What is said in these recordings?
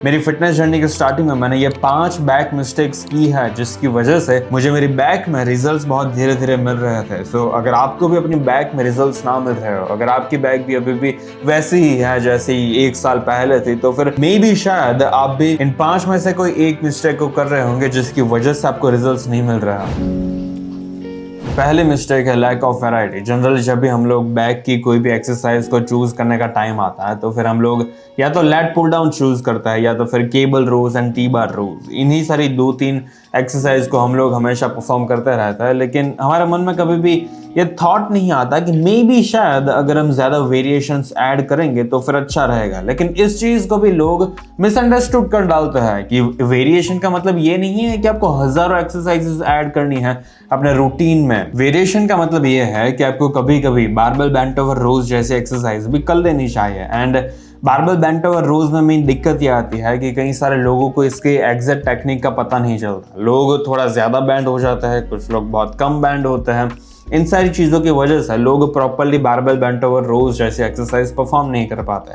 मेरी fitness journey की starting में मैंने ये 5 बैक मिस्टेक्स की है जिसकी वजह से मुझे मेरी बैक में रिजल्ट्स बहुत धीरे धीरे मिल रहे थे। सो अगर आपको भी अपनी बैक में रिजल्ट्स ना मिल रहे हो, अगर आपकी बैक भी अभी भी वैसी ही है जैसे ही 1 साल पहले थी, तो फिर मे बी शायद आप भी इन 5 में से कोई एक मिस्टेक को कर रहे होंगे जिसकी वजह से आपको रिजल्ट्स नहीं मिल रहा। पहली मिस्टेक है लैक ऑफ वैरायटी। जनरली जब भी हम लोग बैक की कोई भी एक्सरसाइज को चूज करने का टाइम आता है तो फिर हम लोग या तो लैट पुल डाउन चूज करता है या तो फिर cable rows and T bar rows. इन्हीं सारी 2-3 एक्सरसाइज को हम लोग हमेशा परफॉर्म करते रहता है, लेकिन हमारे मन में कभी भी ये थॉट नहीं आता कि मे बी शायद अगर हम ज्यादा वेरिएशंस ऐड करेंगे तो फिर अच्छा रहेगा। लेकिन इस चीज को भी लोग मिसअंडरस्टूड कर डालते हैं कि वेरिएशन का मतलब ये नहीं है कि आपको हजारों एक्सरसाइजेस ऐड करनी है अपने रूटीन में। वेरिएशन का मतलब ये है कि आपको कभी कभी बारबेल बेंट ओवर रोज जैसे एक्सरसाइज भी कर लेनी चाहिए। एंड बारबेल बेंट ओवर रोज में मेन दिक्कत ये आती है कि कई सारे लोगों को इसके एग्जैक्ट टेक्निक का पता नहीं चलता। लोग थोड़ा ज्यादा बैंड हो जाते हैं, कुछ लोग बहुत कम बैंड होते हैं। इन सारी चीजों की वजह से लोग properly barbell bent over rows जैसे एक्सरसाइज परफॉर्म नहीं कर पाते।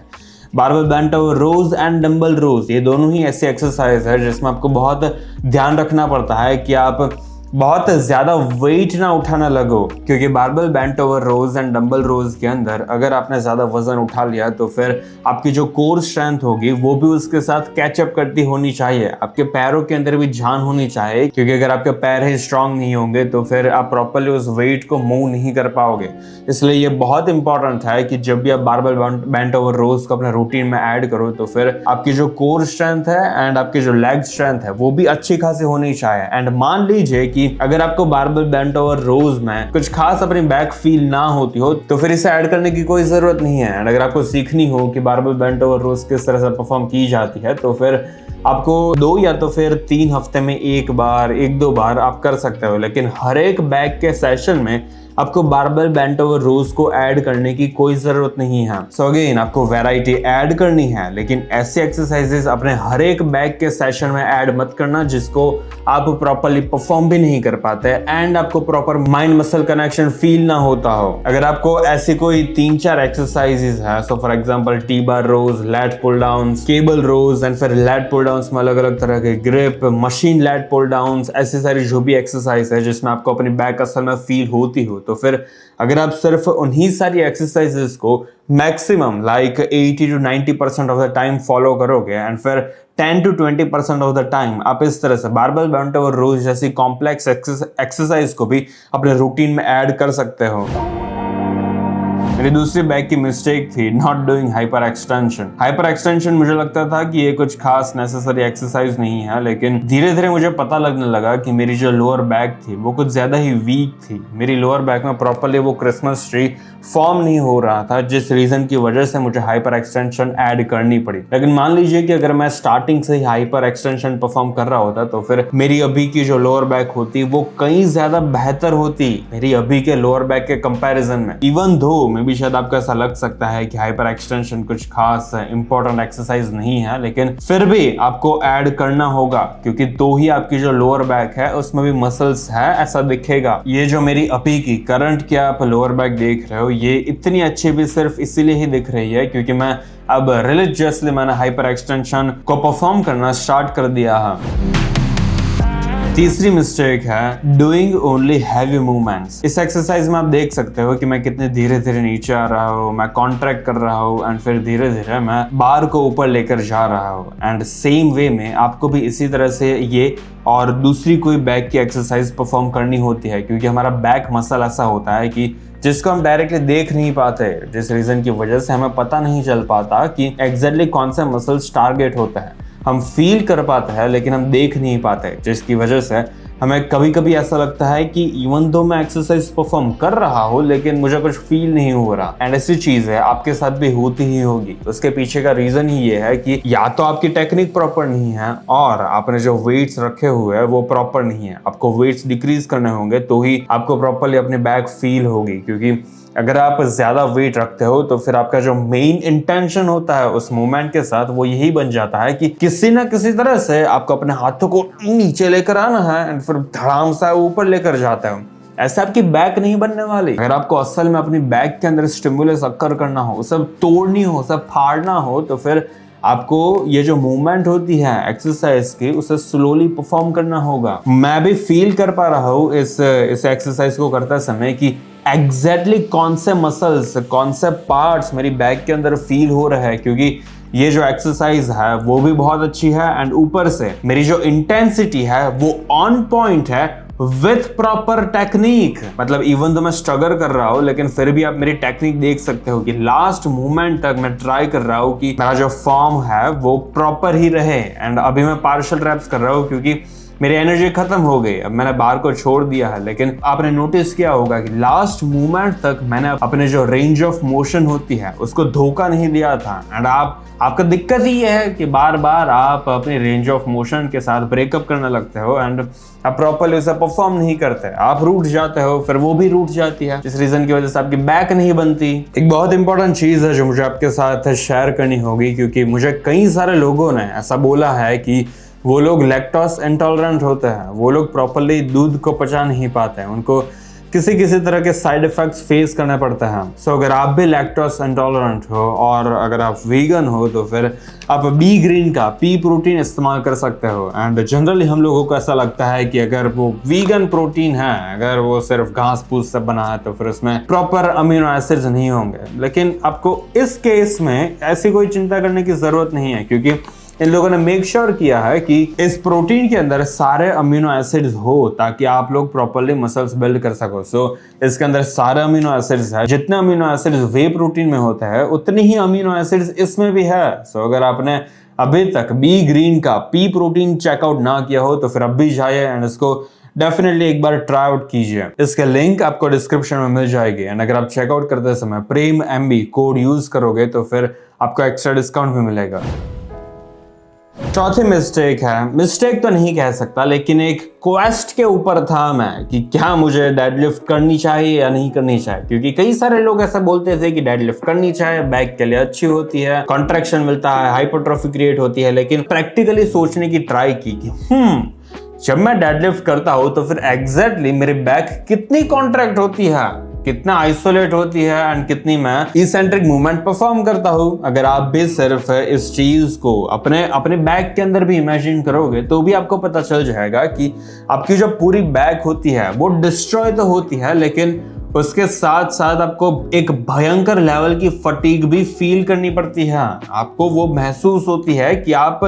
Barbell bent over rows and dumbbell rows ये दोनों ही ऐसी एक्सरसाइज है जिसमें आपको बहुत ध्यान रखना पड़ता है कि आप बहुत ज्यादा वेट ना उठाना लगो, क्योंकि barbell bent over rows and dumbbell rows के अंदर अगर आपने ज्यादा वजन उठा लिया तो फिर आपकी जो कोर स्ट्रेंथ होगी वो भी उसके साथ कैचअप करती होनी चाहिए। आपके पैरों के अंदर भी जान होनी चाहिए, क्योंकि अगर आपके पैर ही स्ट्रांग नहीं होंगे तो फिर आप प्रॉपरली उस वेट को मूव नहीं कर पाओगे। इसलिए ये बहुत इंपॉर्टेंट है कि जब भी आप बारबेल बेंट ओवर रोज को अपने रूटीन में ऐड करो तो फिर आपकी जो कोर स्ट्रेंथ है एंड आपकी जो लेग स्ट्रेंथ है वो भी अच्छी खासी होनी चाहिए। एंड मान लीजिए कि अगर आपको बारबेल बेंट ओवर रोज में कुछ खास अपनी बैक फील ना होती हो तो फिर इसे ऐड करने की कोई जरूरत नहीं है। एंड अगर आपको सीखनी हो कि बारबेल बेंट ओवर रोज किस तरह से परफॉर्म की जाती है तो फिर आपको 2 या तो फिर 3 हफ्ते में 1 बार 1-2 बार आप कर सकते हो, लेकिन हर एक बैक के सेशन में आपको बारबेल बेंट ओवर रोज को ऐड करने की कोई जरूरत नहीं है। सो अगेन आपको वैरायटी ऐड करनी है, लेकिन ऐसे एक्सरसाइजेस अपने हर एक बैक के सेशन में ऐड मत करना जिसको आप प्रॉपरली परफॉर्म भी नहीं कर पाते एंड आपको proper mind muscle connection feel ना होता हो। अगर आपको ऐसी कोई 3-4 एक्सरसाइजेस है, so for example T bar rows, lat pull downs, cable rows and फिर लैट पुल डाउन्स में अलग अलग तरह के grip, machine lat pull downs, ऐसी सारी जो भी एक्सरसाइज है जिसमें आपको अपनी बैक असल में फील होती हो, तो फिर अगर आप सिर्फ उन्हीं सारी एक्सरसाइजेस को maximum like 80 to 90% of the time follow करोगे एंड फिर 10 to 20% ऑफ द टाइम आप इस तरह से बारबेल बेंट ओवर रोज जैसी कॉम्प्लेक्स एक्सरसाइज को भी अपने रूटीन में ऐड कर सकते हो। मेरी दूसरी बैक की मिस्टेक थी not doing hyper extension. Hyper extension मुझे लगता था कि ये कुछ खास नेसेसरी एक्सरसाइज नहीं है, लेकिन धीरे धीरे मुझे पता लगने लगा कि मेरी जो लोअर बैक थी वो कुछ ज्यादा ही वीक थी। मेरी लोअर बैक में प्रॉपरली वो क्रिसमस ट्री फॉर्म नहीं हो रहा था, जिस रीजन की वजह से मुझे हाइपर एक्सटेंशन ऐड करनी पड़ी। लेकिन मान लीजिए कि अगर मैं स्टार्टिंग से ही हाइपर एक्सटेंशन परफॉर्म कर रहा होता तो फिर मेरी अभी की जो लोअर बैक होती वो कहीं ज्यादा बेहतर होती मेरी अभी के लोअर बैक के कंपैरिजन में। इवन दो भी शायद आपको ऐसा लग सकता है कि हाइपर एक्सटेंशन कुछ खास इंपॉर्टेंट एक्सरसाइज नहीं है, लेकिन फिर भी आपको ऐड करना होगा, क्योंकि तो ही आपकी जो लोअर बैक है उसमें भी मसल्स है ऐसा दिखेगा। ये जो मेरी अभी की करंट क्या आप लोअर बैक देख रहे हो ये इतनी अच्छी भी सिर्फ इसीलिए ही दिख रही है क्योंकि मैं अब रिलीजियसली मैंने हाइपर एक्सटेंशन को परफॉर्म करना स्टार्ट कर दिया है। तीसरी मिस्टेक है डूइंग ओनली हैवी मूवमेंट्स। इस एक्सरसाइज में आप देख सकते हो कि मैं कितने धीरे धीरे नीचे आ रहा हूँ, मैं कॉन्ट्रैक्ट कर रहा हूँ एंड फिर धीरे धीरे मैं बार को ऊपर लेकर जा रहा हूँ। एंड सेम वे में आपको भी इसी तरह से ये और दूसरी कोई बैक की एक्सरसाइज परफॉर्म करनी होती है, क्योंकि हमारा बैक मसल ऐसा होता है कि जिसको हम डायरेक्टली देख नहीं पाते, जिस रीजन की वजह से हमें पता नहीं चल पाता कि एग्जैक्टली कौन सा मसल्स टारगेट होता है। हम फील कर पाते हैं लेकिन हम देख नहीं पाते, जिसकी वजह से हमें कभी कभी ऐसा लगता है कि इवन दो मैं एक्सरसाइज परफॉर्म कर रहा हूँ लेकिन मुझे कुछ फील नहीं हो रहा। एंड ऐसी चीज है आपके साथ भी होती ही होगी। उसके पीछे का रीजन ही ये है कि या तो आपकी टेक्निक प्रॉपर नहीं है और आपने जो वेट्स रखे हुए हैं वो प्रॉपर नहीं है। आपको वेट्स डिक्रीज करने होंगे तो ही आपको प्रॉपरली अपनी बैक फील होगी, क्योंकि अगर आप ज्यादा वेट रखते हो तो फिर आपका जो मेन इंटेंशन होता है उस मूवमेंट के साथ वो यही बन जाता है कि किसी ना किसी तरह से आपको अपने हाथों को नीचे लेकर आना है एंड फिर धड़ाम सा ऊपर लेकर जाता है। ऐसे आपकी बैक नहीं बनने वाली। अगर आपको असल में अपनी बैक के अंदर स्टिमुलस अक्कर करना हो, सब तोड़नी हो, सब फाड़ना हो, तो फिर आपको ये जो मूवमेंट होती है एक्सरसाइज की उसे स्लोली परफॉर्म करना होगा। मैं भी फील कर पा रहा हूँ इस एक्सरसाइज को करते समय कि एग्जैक्टली कौन से मसल्स, कौन से पार्ट्स मेरी बैक के अंदर फील हो रहा है, क्योंकि ये जो एक्सरसाइज है वो भी बहुत अच्छी है एंड ऊपर से मेरी जो इंटेंसिटी है वो ऑन पॉइंट है विथ प्रॉपर टेक्निक। मतलब इवन तो मैं स्ट्रगल कर रहा हूँ लेकिन फिर भी आप मेरी टेक्निक देख सकते हो कि लास्ट मोमेंट तक मैं ट्राई कर रहा हूँ कि मेरा जो फॉर्म है वो प्रॉपर ही रहे। एंड अभी मैं पार्शियल रैप्स कर रहा हूँ क्योंकि मेरी एनर्जी खत्म हो गई, अब मैंने बार को छोड़ दिया है। लेकिन आपने नोटिस किया होगा कि लास्ट मूवमेंट तक मैंने अपने जो रेंज ऑफ मोशन होती है उसको धोखा नहीं दिया था। एंड आपका दिक्कत ही ये है कि बार बार आप अपनी रेंज ऑफ मोशन के साथ ब्रेकअप करने लगते हो एंड आप प्रॉपर्ली उसे परफॉर्म नहीं करते, आप रूठ जाते हो, फिर वो भी रूठ जाती है, जिस रीजन की वजह से आपकी बैक नहीं बनती। एक बहुत इंपॉर्टेंट चीज है जो मुझे आपके साथ शेयर करनी होगी, क्योंकि मुझे कई सारे लोगों ने ऐसा बोला है कि वो लोग लैक्टोज इंटॉलरेंट होते हैं, वो लोग प्रॉपर्ली दूध को पचा नहीं पाते हैं, उनको किसी तरह के साइड इफेक्ट्स फेस करने पड़ते हैं। सो अगर आप भी लैक्टोज इंटॉलरेंट हो और अगर आप वीगन हो तो फिर आप बी ग्रीन का पी प्रोटीन इस्तेमाल कर सकते हो। एंड जनरली हम लोगों को ऐसा लगता है कि अगर वो वीगन प्रोटीन है, अगर वो सिर्फ घास फूस से बना है तो फिर उसमें प्रॉपर अमीनो एसिड्स नहीं होंगे। लेकिन आपको इस केस में ऐसी कोई चिंता करने की जरूरत नहीं है, क्योंकि इन लोगों ने मेक श्योर किया है कि इस प्रोटीन के अंदर सारे अमीनो एसिड्स हो ताकि आप लोग प्रॉपर्ली मसल्स बिल्ड कर सको। सो इसके अंदर सारे अमीनो एसिड्स है, जितने अमीनो एसिड्स वे प्रोटीन में होते हैं उतने ही अमीनो एसिड्स इसमें भी है। सो अगर आपने अभी तक बी ग्रीन का पी प्रोटीन चेकआउट ना किया हो तो फिर अब भी जाइए एंड इसको डेफिनेटली एक बार ट्राई आउट कीजिए। इसके लिंक आपको डिस्क्रिप्शन में मिल जाएगी एंड अगर आप चेकआउट करते समय प्रेम MB कोड यूज करोगे तो फिर आपको एक्स्ट्रा डिस्काउंट भी मिलेगा। चौथी मिस्टेक है, मिस्टेक तो नहीं कह सकता लेकिन एक क्वेस्ट के ऊपर था मैं कि क्या मुझे डेडलिफ्ट करनी चाहिए या नहीं करनी चाहिए, क्योंकि कई सारे लोग ऐसा बोलते थे कि डेडलिफ्ट करनी चाहिए, बैक के लिए अच्छी होती है, कॉन्ट्रैक्शन मिलता है, हाइपरट्रॉफी क्रिएट होती है। लेकिन प्रैक्टिकली सोचने की ट्राई की कि जब मैं डेडलिफ्ट करता हूं तो फिर एग्जैक्टली मेरी बैक कितनी कॉन्ट्रैक्ट होती है, कितना आइसोलेट होती है एंड कितनी मैं इसेंट्रिक मूवमेंट परफॉर्म करता हूं। अगर आप भी सिर्फ इस चीज को अपने बैक के अंदर भी इमेजिन करोगे तो भी आपको पता चल जाएगा कि आपकी जो पूरी बैक होती है वो डिस्ट्रॉय तो होती है, लेकिन उसके साथ साथ आपको एक भयंकर लेवल की फटीग भी फील करनी पड़ती है। आपको वो महसूस होती है कि आप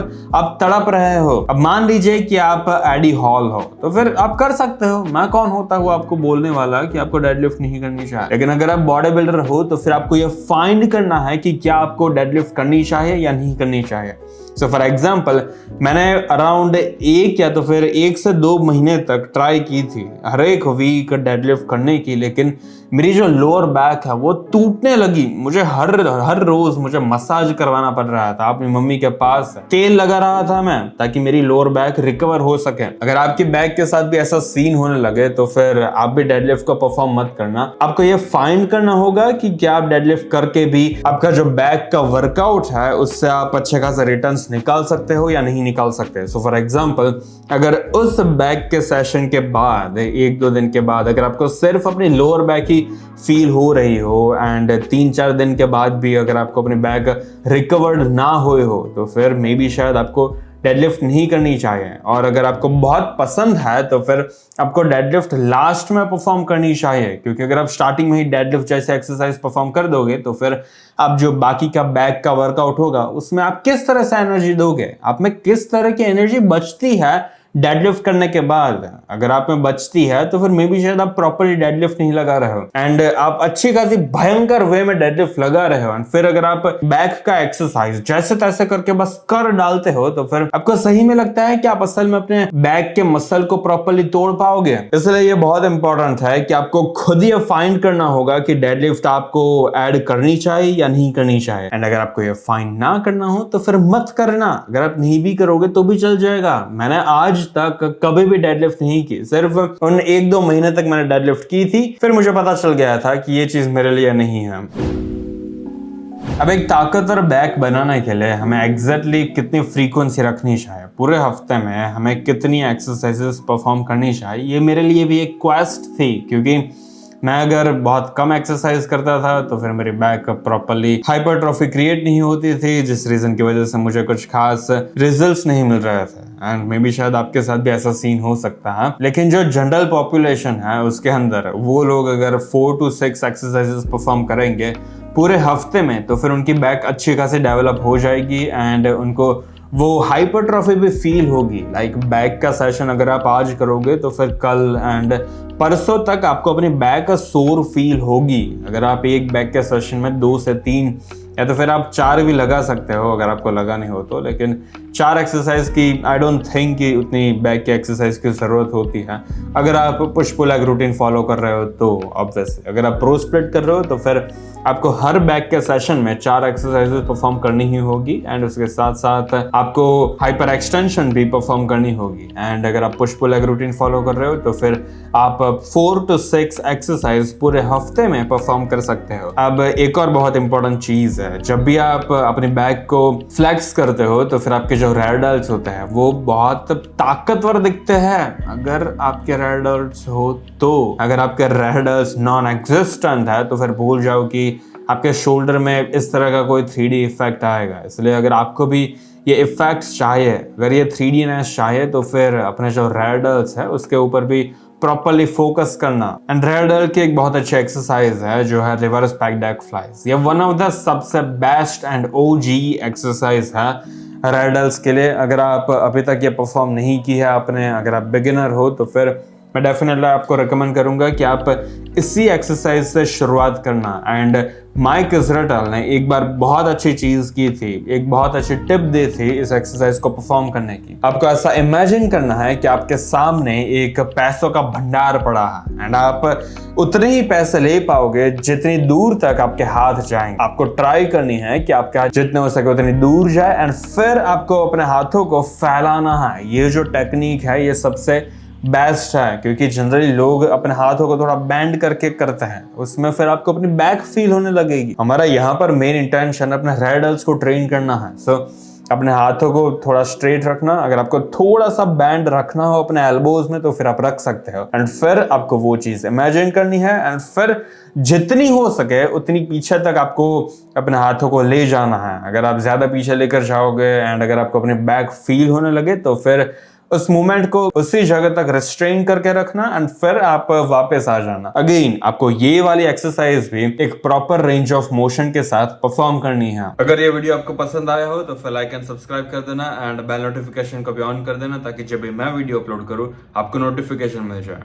तड़प रहे हो। अब मान लीजिए कि आप एडी हॉल हो तो फिर आप कर सकते हो, मैं कौन होता हूँ आपको बोलने वाला कि आपको डेडलिफ्ट नहीं करनी चाहिए। लेकिन अगर आप बॉडी बिल्डर हो तो फिर आपको ये फाइंड करना है कि क्या आपको डेडलिफ्ट करनी चाहिए या नहीं करनी चाहिए। सो फॉर एग्जाम्पल मैंने अराउंड 1 या तो फिर 1 से 2 महीने तक ट्राई की थी हर एक वीक डेडलिफ्ट करने की, लेकिन मेरी जो लोअर बैक है वो टूटने लगी। मुझे हर रोज मुझे मसाज करवाना पड़ रहा था, अपनी मम्मी के पास तेल लगा रहा था मैं ताकि मेरी लोअर बैक रिकवर हो सके। अगर आपकी बैक के साथ भी ऐसा सीन होने लगे तो फिर आप भी डेडलिफ्ट को परफॉर्म मत करना। आपको ये फाइंड करना होगा कि क्या आप डेडलिफ्ट करके भी आपका जो बैक का वर्कआउट है उससे आप अच्छे खासे रिटर्न्स निकाल सकते हो या नहीं निकाल सकते। सो फॉर एग्जाम्पल अगर उस बैक के सेशन के बाद 1-2 दिन के बाद अगर आपको सिर्फ अपनी लोअर बैक ही फील हो रही हो एंड 3-4 दिन के बाद भी अगर आपको अपनी बैक रिकवर्ड ना हुए हो तो फिर मे बी शायद आपको डेडलिफ्ट नहीं करनी चाहिए। और अगर आपको बहुत पसंद है तो फिर आपको डेडलिफ्ट लास्ट में परफॉर्म करनी चाहिए, क्योंकि अगर आप स्टार्टिंग में ही डेडलिफ्ट जैसे एक्सरसाइज परफॉर्म कर दोगे तो फिर आप जो बाकी का बैक का वर्कआउट होगा उसमें आप किस तरह से एनर्जी दोगे, आप में किस तरह की एनर्जी बचती है डेडलिफ्ट करने के बाद। अगर आप में बचती है तो फिर मे बी शायद आप प्रॉपर्ली डेडलिफ्ट नहीं लगा रहे हो एंड आप अच्छी खासी भयंकर वे में डेडलिफ्ट लगा रहे हो एंड फिर अगर आप बैक का एक्सरसाइज जैसे तैसे करके बस कर डालते हो तो फिर आपको सही में लगता है कि आप असल में अपने बैक के मसल को प्रॉपर्ली तोड़ पाओगे। इसलिए ये बहुत इंपॉर्टेंट है कि आपको खुद ये फाइंड करना होगा कि डेडलिफ्ट आपको ऐड करनी चाहिए या नहीं करनी चाहिए। एंड अगर आपको ये फाइंड ना करना हो तो फिर मत करना, अगर आप नहीं भी करोगे तो भी चल जाएगा। मैंने आज तक कभी भी डेडलिफ्ट नहीं की, सिर्फ उन 1-2 महीने तक मैंने डेडलिफ्ट की थी, फिर मुझे पता चल गया था कि ये चीज मेरे लिए नहीं है। अब एक ताकतवर बैक बनाने के लिए हमें एग्जैक्टली कितनी फ्रीक्वेंसी रखनी चाहिए, पूरे हफ्ते में हमें कितनी एक्सरसाइजेस परफॉर्म करनी चाहिए, ये मेरे लिए भी एक क्वेस्ट थी। क्योंकि मैं अगर बहुत कम एक्सरसाइज करता था तो फिर मेरी बैक प्रॉपरली हाइपरट्रॉफी क्रिएट नहीं होती थी, जिस रीजन की वजह से मुझे कुछ खास रिजल्ट्स नहीं मिल रहे थे। एंड मे बी शायद आपके साथ भी ऐसा सीन हो सकता है। लेकिन जो जनरल पॉपुलेशन है उसके अंदर वो लोग अगर 4 to 6 एक्सरसाइजेस परफॉर्म करेंगे पूरे हफ्ते में तो फिर उनकी बैक अच्छी खासी डेवलप हो जाएगी एंड उनको वो हाइपरट्रॉफी भी फील होगी। लाइक बैक का सेशन अगर आप आज करोगे तो फिर कल एंड परसों तक आपको अपनी बैक सोर फील होगी। अगर आप एक बैक के सेशन में 2 से 3 या तो फिर आप 4 भी लगा सकते हो अगर आपको लगानी हो तो, लेकिन 4 एक्सरसाइज की आई डोंट थिंक कि उतनी बैक की एक्सरसाइज की ज़रूरत होती है। अगर आप push pull leg routine follow कर रहे हो तो ऑब्वियसली, अगर आप प्रो स्प्लिट कर रहे हो तो फिर आपको हर बैक के सेशन में 4 एक्सरसाइजेस परफॉर्म करनी ही होगी एंड उसके साथ साथ आपको हाइपर एक्सटेंशन भी परफॉर्म करनी होगी। एंड अगर आप push pull leg routine follow कर रहे हो तो फिर आप 4 to 6 एक्सरसाइज पूरे हफ्ते में परफॉर्म कर सकते हो। अब एक और बहुत इंपॉर्टेंट चीज है, जब भी आप अपनी बैक को फ्लेक्स करते हो तो फिर आपके जो रेडल्स होते हैं वो बहुत ताकतवर दिखते हैं। अगर आपके रेडल्स हो तो, अगर आपके रेडल्स नॉन एग्जिस्टेंट है तो फिर भूल जाओ कि आपके शोल्डर में इस तरह का कोई 3D इफेक्ट आएगा। इसलिए अगर आपको भी ये इफेक्ट्स चाहिए, अगर ये 3Dनेस चाहिए तो फिर अपने जो रेडल्स है उसके ऊपर भी प्रॉपरली फोकस करना। एंड रेडल की एक बहुत अच्छी एक्सरसाइज है जो है रिवर्स बैक डेक फ्लाइज। ये वन ऑफ द सबसे बेस्ट एंड OG एक्सरसाइज है रेडल्स के लिए। अगर आप अभी तक ये परफॉर्म नहीं की है आपने, अगर आप बिगिनर हो तो फिर मैं डेफिनेटली आपको रिकमेंड करूंगा कि आप इसी एक्सरसाइज से शुरुआत करना। एंड माइक इजराइल ने एक बार बहुत अच्छी चीज की थी, एक बहुत अच्छी टिप दी थी इस एक्सरसाइज को परफॉर्म करने की। आपको ऐसा इमेजिन करना है कि आपके सामने एक पैसों का भंडार पड़ा है एंड आप उतने ही पैसे ले पाओगे जितनी दूर तक आपके हाथ जाएंगे। आपको ट्राई करनी है कि आपके हाथ जितने हो सके उतनी दूर जाए एंड फिर आपको अपने हाथों को फैलाना है। ये जो टेक्निक है ये सबसे बेस्ट है क्योंकि जनरली लोग अपने हाथों को थोड़ा बैंड करके करते हैं, उसमें फिर आपको अपनी बैक फील होने लगेगी। हमारा यहाँ पर मेन इंटेंशन अपने रेडल्स को ट्रेन करना है। सो अपने हाथों को थोड़ा स्ट्रेट रखना। अगर आपको थोड़ा सा बैंड रखना हो अपने एल्बोज में तो फिर आप रख सकते हो एंड फिर आपको वो चीज इमेजिन करनी है एंड फिर जितनी हो सके उतनी पीछे तक आपको अपने हाथों को ले जाना है। अगर आप ज्यादा पीछे लेकर जाओगे एंड अगर आपको अपनी बैक फील होने लगे तो फिर उस मूवमेंट को उसी जगह तक रिस्ट्रेन करके रखना एंड फिर आप वापस आ जाना। अगेन आपको ये वाली एक्सरसाइज भी एक प्रॉपर रेंज ऑफ मोशन के साथ परफॉर्म करनी है। अगर ये वीडियो आपको पसंद आया हो तो फिर लाइक एंड सब्सक्राइब कर देना एंड बेल नोटिफिकेशन को भी ऑन कर देना ताकि जब भी मैं वीडियो अपलोड करूं आपको नोटिफिकेशन मिल जाए।